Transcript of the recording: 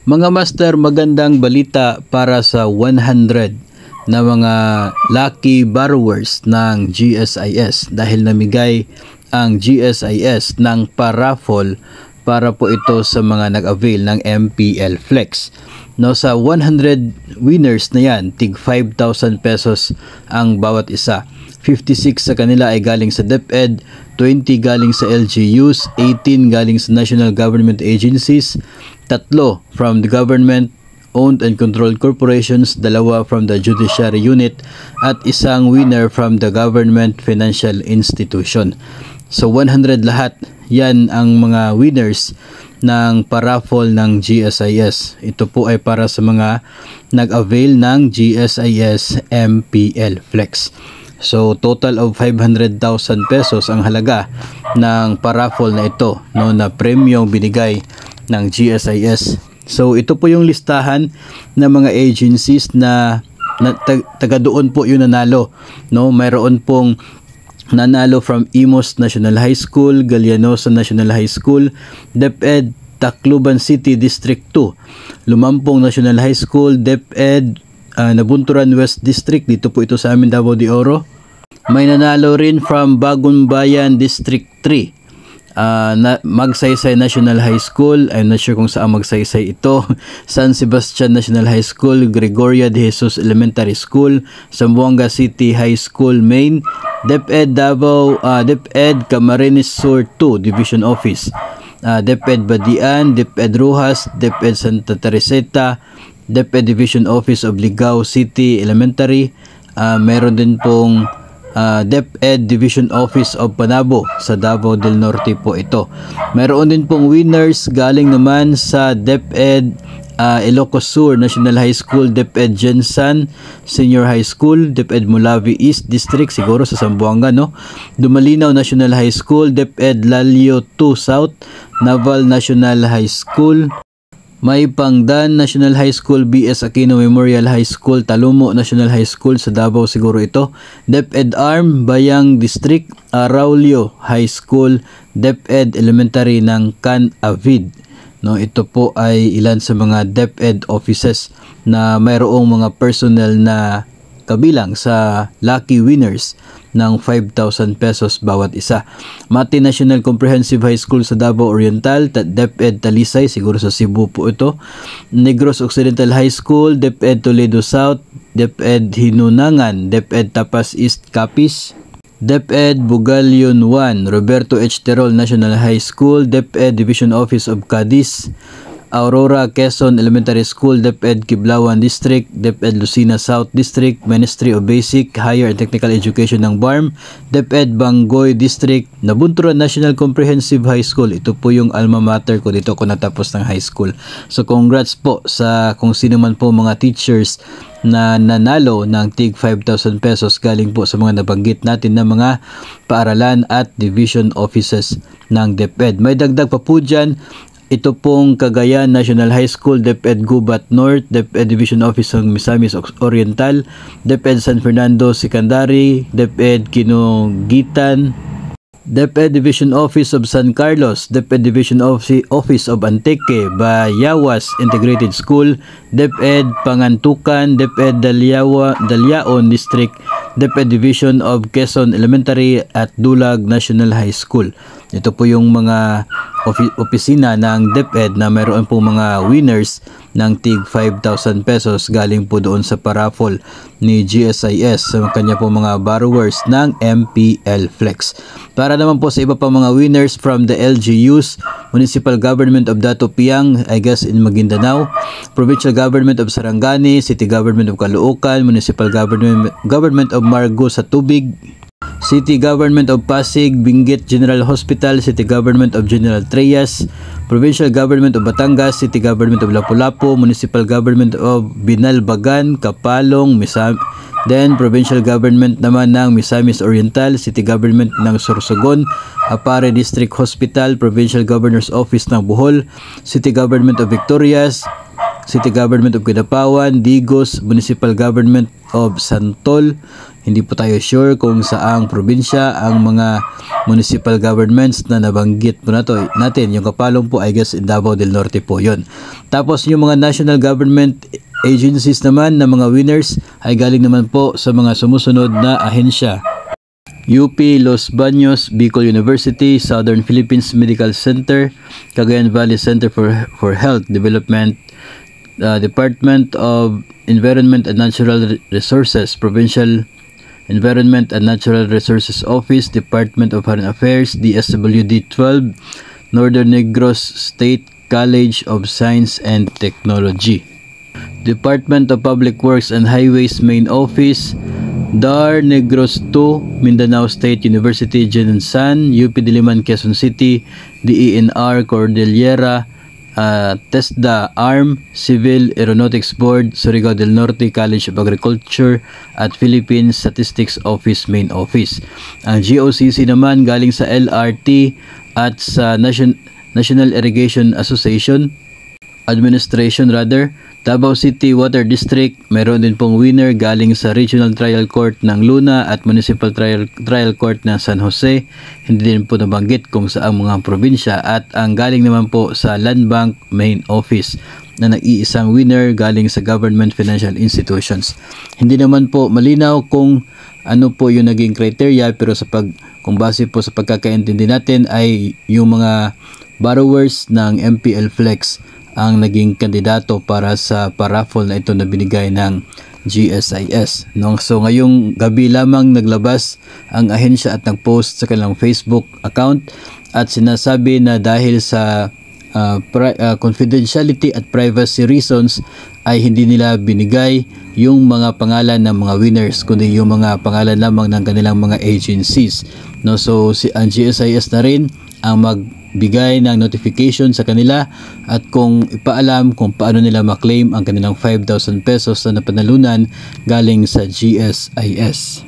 Mga master, magandang balita para sa 100 na mga lucky borrowers ng GSIS dahil namigay ang GSIS ng paraffol para po ito sa mga nag-avail ng MPL Flex. No, sa 100 winners na yan, tig 5,000 pesos ang bawat isa. 56 sa kanila ay galing sa DepEd, 20 galing sa LGUs, 18 galing sa national government agencies, 3 from the government owned and controlled corporations, 2 from the judiciary unit, at isang winner from the government financial institution. So 100 lahat, yan ang mga winners ng paraffol ng GSIS. Ito po ay para sa mga nag-avail ng GSIS MPL Flex. So total of 500,000 pesos ang halaga ng paraffol na ito, no, na premyo binigay ng GSIS. So ito po yung listahan ng mga agencies na taga doon po yung nanalo, no. Mayroon pong nanalo from Imus National High School, Galianosa National High School, DepEd Tacloban City District 2, Lumampong National High School, DepEd Nabunturan West District, dito po ito sa amin, Davao de Oro. May nanalo rin from Bagong Bayan District 3, Magsaysay National High School, I'm not sure kung saan Magsaysay ito, San Sebastian National High School, Gregoria de Jesus Elementary School, Zamboanga City High School Main, DepEd Davao, DepEd Camarines Sur 2 Division Office, DepEd Badian, DepEd Rojas, DepEd Santa Teresita, DepEd Division Office of Ligao City Elementary, meron din pong DepEd Division Office of Panabo sa Davao del Norte po ito. Meron din pong winners galing naman sa DepEd Ilocos Sur National High School, DepEd Jensan Senior High School, DepEd Mulawi East District, siguro sa Zamboanga, no? Dumalinaw National High School, DepEd Lalio 2 South, Naval National High School, may Pangdan National High School, BS Aquino Memorial High School, Talumo National High School sa Davao siguro ito, DepEd Arm Bayang District, Araulio High School, DepEd Elementary ng Can Avid. No, ito po ay ilan sa mga DepEd offices na mayroong mga personnel na kabilang sa lucky winners ng 5,000 pesos bawat isa. Mati National Comprehensive High School sa Davao Oriental, DepEd Talisay, siguro sa Cebu po ito, Negros Occidental High School, DepEd Toledo South, DepEd Hinunangan, DepEd Tapas East Capiz, DepEd Bugalyon 1, Roberto H. Terol National High School, DepEd Division Office of Cadiz, Aurora Quezon Elementary School, DepEd Kiblawan District, DepEd Lucena South District, Ministry of Basic, Higher and Technical Education ng BARM, DepEd Bangoy District, Nabunturan National Comprehensive High School. Ito po yung alma mater ko, dito ako natapos ng high school. So congrats po sa kung sino man po mga teachers na nanalo ng tig 5,000 pesos galing po sa mga nabanggit natin na mga paaralan at division offices ng DepEd. May dagdag pa po dyan. Ito pong Cagayan National High School, DepEd Gubat North, DepEd Division Office ng Misamis Oriental, DepEd San Fernando Secondary, DepEd Kinugitan, DepEd Division Office of San Carlos, DepEd Division Office of Antique, Bayawas Integrated School, DepEd Pangantukan, DepEd Dalyaon District, DepEd Division of Quezon Elementary at Dulag National High School. Ito po yung mga opisina ng DepEd na mayroon po mga winners ng tig 5,000 pesos galing po doon sa paraffol ni GSIS sa kanya po mga borrowers ng MPL Flex. Para naman po sa iba pa mga winners from the LGUs, Municipal Government of Dato Piang, I guess in Maguindanao, Provincial Government of Sarangani, City Government of Caloocan, Municipal Government of Margo sa Tubig, City Government of Pasig, Benguet General Hospital, City Government of General Trias, Provincial Government of Batangas, City Government of Lapu-Lapu, Municipal Government of Binalbagan, Kapalong, then Provincial Government naman ng Misamis Oriental, City Government ng Sorsogon, Apare District Hospital, Provincial Governor's Office ng Bohol, City Government of Victorias, City Government of Kidapawan, Digos, Municipal Government of Santol, Hindi po tayo sure kung saang probinsya ang mga municipal governments na nabanggit po natin. Yung Kapalong po, I guess in Davao del Norte po yon. Tapos yung mga national government agencies naman na mga winners ay galing naman po sa mga sumusunod na ahensya. UP Los Baños, Bicol University, Southern Philippines Medical Center, Cagayan Valley Center for Health Development, Department of Environment and Natural Resources, Provincial Environment and Natural Resources Office, Department of Foreign Affairs, DSWD 12, Northern Negros State College of Science and Technology, Department of Public Works and Highways Main Office, DAR Negros 2, Mindanao State University, Jensan, UP Diliman, Quezon City, DENR Cordillera, TESDA ARM, Civil Aeronautics Board, Surigao del Norte College of Agriculture at Philippine Statistics Office Main Office. Ang GOCC naman galing sa LRT at sa National Irrigation Association Administration Davao City Water District. Meron din pong winner galing sa Regional Trial Court ng Luna at Municipal Trial Court ng San Jose. Hindi din po nabanggit kung saang mga probinsya, at ang galing naman po sa Land Bank Main Office na nag-iisang winner galing sa Government Financial Institutions. Hindi naman po malinaw kung ano po yung naging criteria, pero kung base po sa pagkakaintindi natin ay yung mga borrowers ng MPL Flex ang naging kandidato para sa paraffle na ito na binigay ng GSIS. So ngayong gabi lamang naglabas ang ahensya at nagpost sa kanilang Facebook account at sinasabi na dahil sa confidentiality at privacy reasons ay hindi nila binigay yung mga pangalan ng mga winners, kundi yung mga pangalan lamang ng kanilang mga agencies. So ang GSIS na rin ang magbigay ng notification sa kanila at kung ipaalam kung paano nila maklaim ang kanilang 5,000 pesos na napanalunan galing sa GSIS.